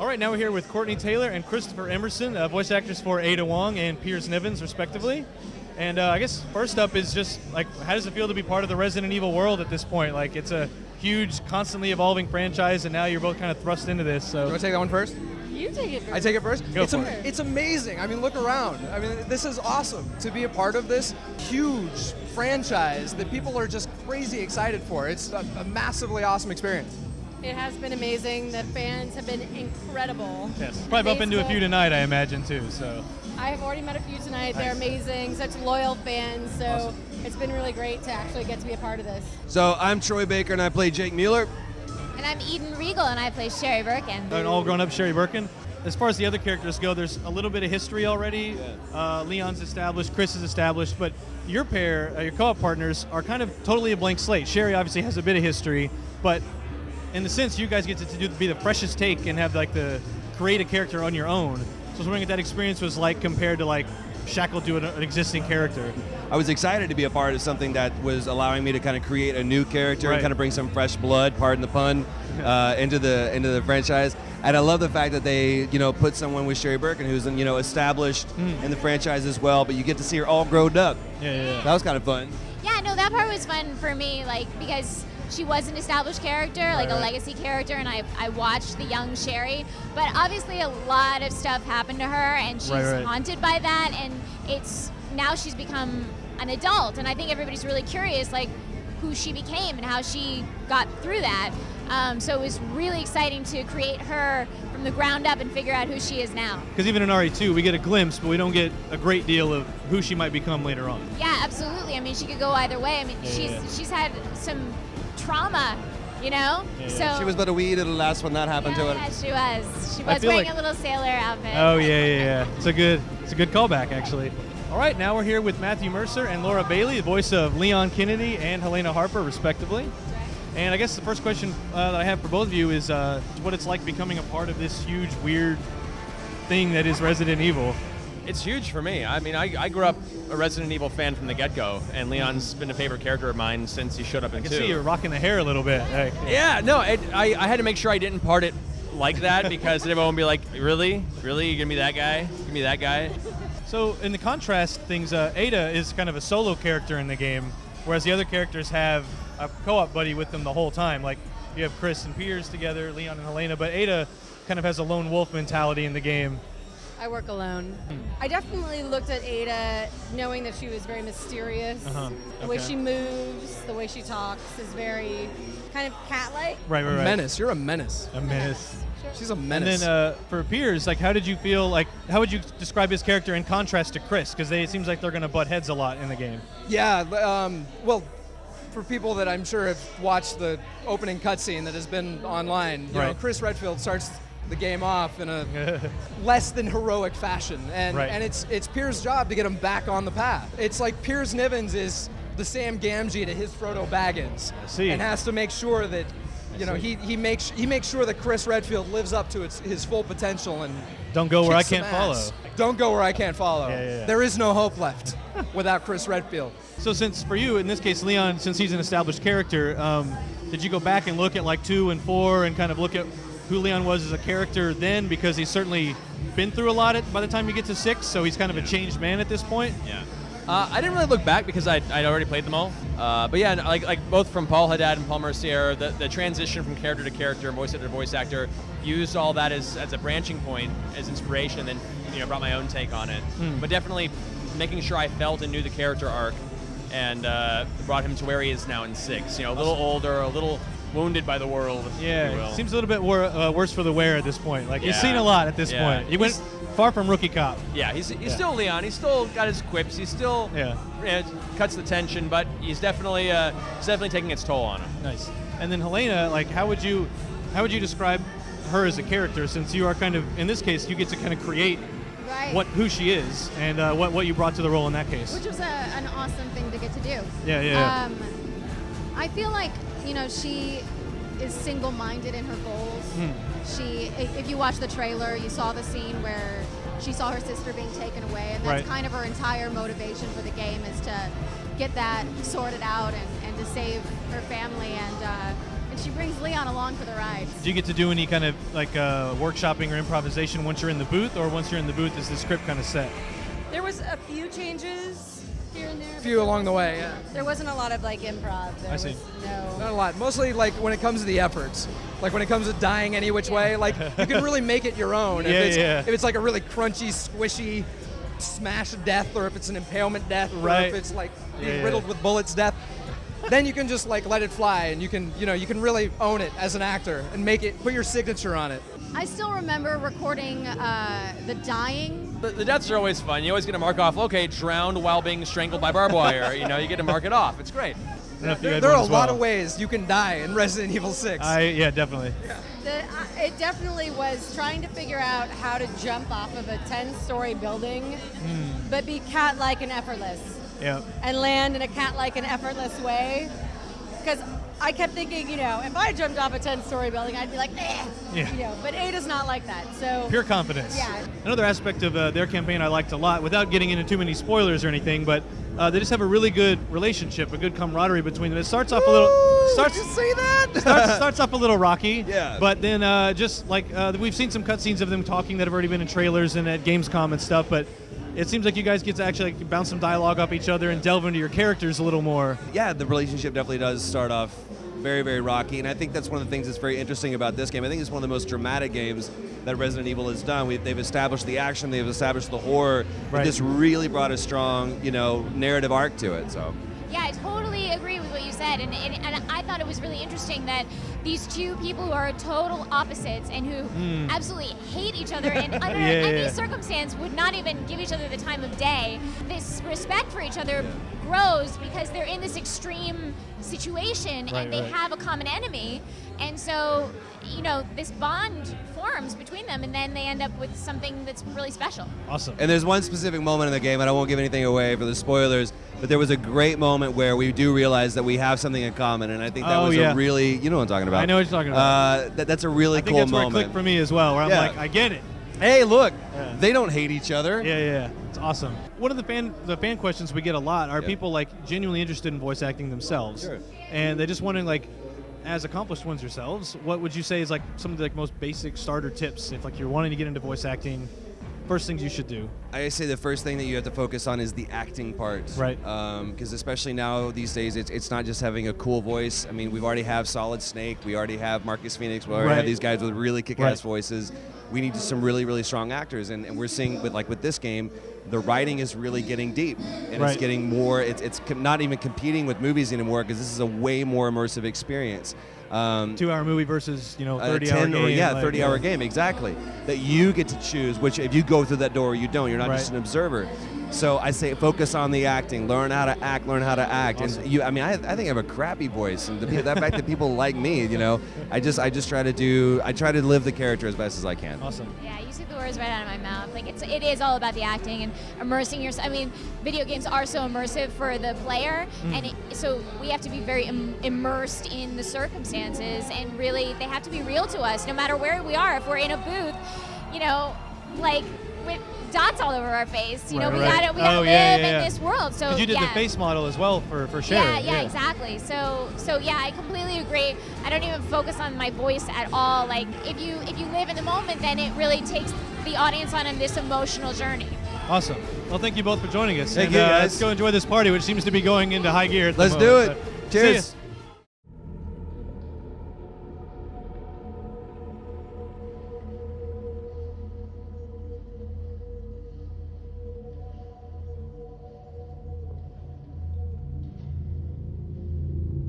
All right, now we're here with Courtney Taylor and Christopher Emerson, voice actors for Ada Wong and Piers Nivens, respectively. And I guess first up is just, like, how does it feel to be part of the Resident Evil world at this point? Like, it's a huge, constantly evolving franchise, and now you're both kind of thrust into this. So, You want to take that one first? You take it first. I take it first? Go for it. It's amazing. I mean, look around. I mean, this is awesome to be a part of this huge franchise that people are just crazy excited for. It's a massively awesome experience. It has been amazing. The fans have been incredible. yes, probably bump into a few Faithful. tonight, I imagine, too. So, I have already met a few tonight. They're Nice. amazing, such loyal fans. So Awesome. it's been really great to actually get to be a part of this. So I'm Troy Baker and I play Jake Mueller. And I'm Eden Regal, and I play Sherry Birkin. an all-grown-up Sherry Birkin. As far as the other characters go, there's a little bit of history already. Leon's established, Chris is established, but your pair, your co-op partners, are kind of totally a blank slate. Sherry obviously has a bit of history, but in the sense you guys get to be the freshest take and have like the create a character on your own. So I was wondering what that experience was like compared to like shackled to an existing character. I was excited to be a part of something that was allowing me to kind of create a new character Right. and kind of bring some fresh blood, pardon the pun, into the franchise. And I love the fact that they, put someone with Sherry Birkin who's, established in the franchise as well, but you get to see her all grown up. Yeah. That was kind of fun. Yeah, no, that part was fun for me, because she was an established character, a right. legacy character, and I watched the young Sherry. But obviously a lot of stuff happened to her, and she's Right. haunted by that, and now she's become an adult, and I think everybody's really curious, who she became and how she got through that. So it was really exciting to create her from the ground up and figure out who she is now. Because even in RE2, we get a glimpse, but we don't get a great deal of who she might become later on. Yeah, absolutely. I mean, she could go either way. I mean, she's had some trauma, So She was but a weed at the last when that happened to her. Yeah, she was. She I was feel wearing like- a little sailor outfit. Oh yeah. It's a good callback actually. All right, now we're here with Matthew Mercer and Laura Bailey, the voice of Leon Kennedy and Helena Harper, respectively. And I guess the first question that I have for both of you is what it's like becoming a part of this huge, weird thing that is Resident Evil. It's huge for me. I mean, I grew up a Resident Evil fan from the get-go, and Leon's been a favorite character of mine since he showed up in I can 2. see you're rocking the hair a little bit. Like, Yeah, no, I had to make sure I didn't part it like that because then everyone would be like, really? Really? You're going to be that guy? Give me that guy? So in the contrast things, Ada is kind of a solo character in the game, whereas the other characters have a co-op buddy with them the whole time. Like you have Chris and Piers together, Leon and Helena, but Ada kind of has a lone wolf mentality in the game. I work alone. I definitely looked at Ada knowing that she was very mysterious. The way Okay. she moves, the way she talks is very kind of cat-like. Right. Menace. You're a menace. A menace. She's a And menace. then for Piers, like, how did you feel? Like, how would you describe his character in contrast to Chris? Because it seems like they're going to butt heads a lot in the game. Yeah, well, for people that I'm sure have watched the opening cutscene that has been online, you know, Right. Chris Redfield starts the game off in a less than heroic fashion, and Right. and it's Piers' job to get him back on the path. It's like Piers Nivens is the Sam Gamgee to his Frodo Baggins, see. and has to make sure that he makes sure that Chris Redfield lives up to his full potential and Don't go where I kicks some can't follow. ass. Don't go where I can't follow. Yeah. There is no hope left without Chris Redfield. So since for you, in this case, Leon, since he's an established character, did you go back and look at like 2 and 4 and kind of look at who Leon was as a character then? Because he's certainly been through a lot by the time you get to 6, so he's kind of a changed man at this point. Yeah. I didn't really look back because I'd already played them all. But yeah, like both from Paul Haddad and Paul Mercier, the transition from character to character, voice actor to voice actor, used all that as a branching point, as inspiration, and then brought my own take on it. But definitely making sure I felt and knew the character arc, and brought him to where he is now in 6. A little older, a little wounded by the world. if you Yeah, will. it seems a little bit worse for the wear at this point. Like he's Yeah. seen a lot at this Yeah. point. He went far from rookie cop. Yeah, he's still Leon. He's still got his quips. He's still cuts the tension, but he's definitely taking its toll on him. Nice. And then Helena, like, how would you describe her as a character? Since you are kind of, in this case, you get to kind of create Right. who she is and what you brought to the role in that case. Which was an awesome thing to get to do. Yeah. I feel like, she is single-minded in her goals. If you watch the trailer, you saw the scene where she saw her sister being taken away, and that's Right. kind of her entire motivation for the game is to get that sorted out and to save her family. And she brings Leon along for the ride. Do you get to do any kind of like workshopping or improvisation once you're in the booth, or once you're in the booth is the script kind of set? There was a few changes here and there. A few along the way, yeah. There wasn't a lot of like improv. There I see. was no. Not a lot. Mostly like when it comes to the efforts. Like when it comes to dying any which way, like you can really make it your own. Yeah, If it's like a really crunchy, squishy smash death, or if it's an impalement death, or Right. if it's like being Yeah, yeah. riddled with bullets death, then you can just like let it fly, and you can really own it as an actor and make it, put your signature on it. I still remember recording the dying. The deaths are always fun. You always get to mark off, okay, drowned while being strangled by barbed wire. You know, you get to mark it off. It's great. I don't know if you had There are one a as lot well. of ways you can die in Resident Evil 6. Yeah, definitely. It definitely was trying to figure out how to jump off of a 10-story building, but be cat-like and effortless, Yeah. and land in a cat-like and effortless way. Because I kept thinking, if I jumped off a 10-story building, I'd be like, Yeah. But Ada's not like that. So Pure confidence. Yeah. Another aspect of their campaign I liked a lot, without getting into too many spoilers or anything, but they just have a really good relationship, a good camaraderie between them. It starts off a little. Did you see that? starts off a little rocky. Yeah. But then just like we've seen some cutscenes of them talking that have already been in trailers and at Gamescom and stuff, but it seems like you guys get to actually like bounce some dialogue off each other and delve into your characters a little more. Yeah, the relationship definitely does start off very, very rocky, and I think that's one of the things that's very interesting about this game. I think it's one of the most dramatic games that Resident Evil has done. They've established the action, they've established the horror, but Right. this really brought a strong, narrative arc to it. So. Yeah, I totally agree with what you said, and I thought it was really interesting that these two people who are total opposites and who absolutely hate each other and under any yeah. circumstance would not even give each other the time of day, this respect for each other grows because they're in this extreme situation Right, and they right. have a common enemy, and so this bond forms between them, and then they end up with something that's really special. Awesome. And there's one specific moment in the game, and I won't give anything away for the spoilers, but there was a great moment where we do realize that we have something in common, and I think that Oh, was yeah. a really, you know what I'm talking about. I know what you're talking about. That's a really I think cool that's where it moment. clicked for me as well, where I'm Yeah. like, I get it. Hey, look, Yeah. they don't hate each other. Yeah, it's awesome. One of the fan questions we get a lot are Yeah. people like genuinely interested in voice acting themselves, Sure. and they're just wondering like, as accomplished ones yourselves, what would you say is like some of the like, most basic starter tips if like you're wanting to get into voice acting? First things you should do. I say the first thing that you have to focus on is the acting part. Right. Because especially now these days, it's not just having a cool voice. I mean, we already have Solid Snake. We already have Marcus Phoenix. We already Right. have these guys with really kick-ass Right. voices. We need some really, really strong actors. And we're seeing with this game, the writing is really getting deep. And Right. it's getting more, it's not even competing with movies anymore because this is a way more immersive experience. 2-hour movie versus 30-hour 10 game. or like, 30-hour game, exactly. That you get to choose which, if you go through that door or you don't, you're not Right. just an observer. So I say focus on the acting, learn how to act, Awesome. And I think I have a crappy voice, and the fact that people like me, I just try to live the character as best as I can. Awesome. Yeah, you took the words right out of my mouth. Like it is all about the acting and immersing yourself. I mean, video games are so immersive for the player, and so we have to be very immersed in the circumstances, and really they have to be real to us, no matter where we are. If we're in a booth, like with dots all over our face, we Right. gotta Oh, live yeah, in yeah. this world. So 'Cause you did yeah. the face model as well for Sherry. Yeah, exactly. So yeah, I completely agree. I don't even focus on my voice at all. Like if you live in the moment, then it really takes the audience on this emotional journey. Awesome. Well, thank you both for joining us. Thank And, you, guys. Let's go enjoy this party, which seems to be going into high gear. At the Let's moment. do it. So, see ya. Cheers.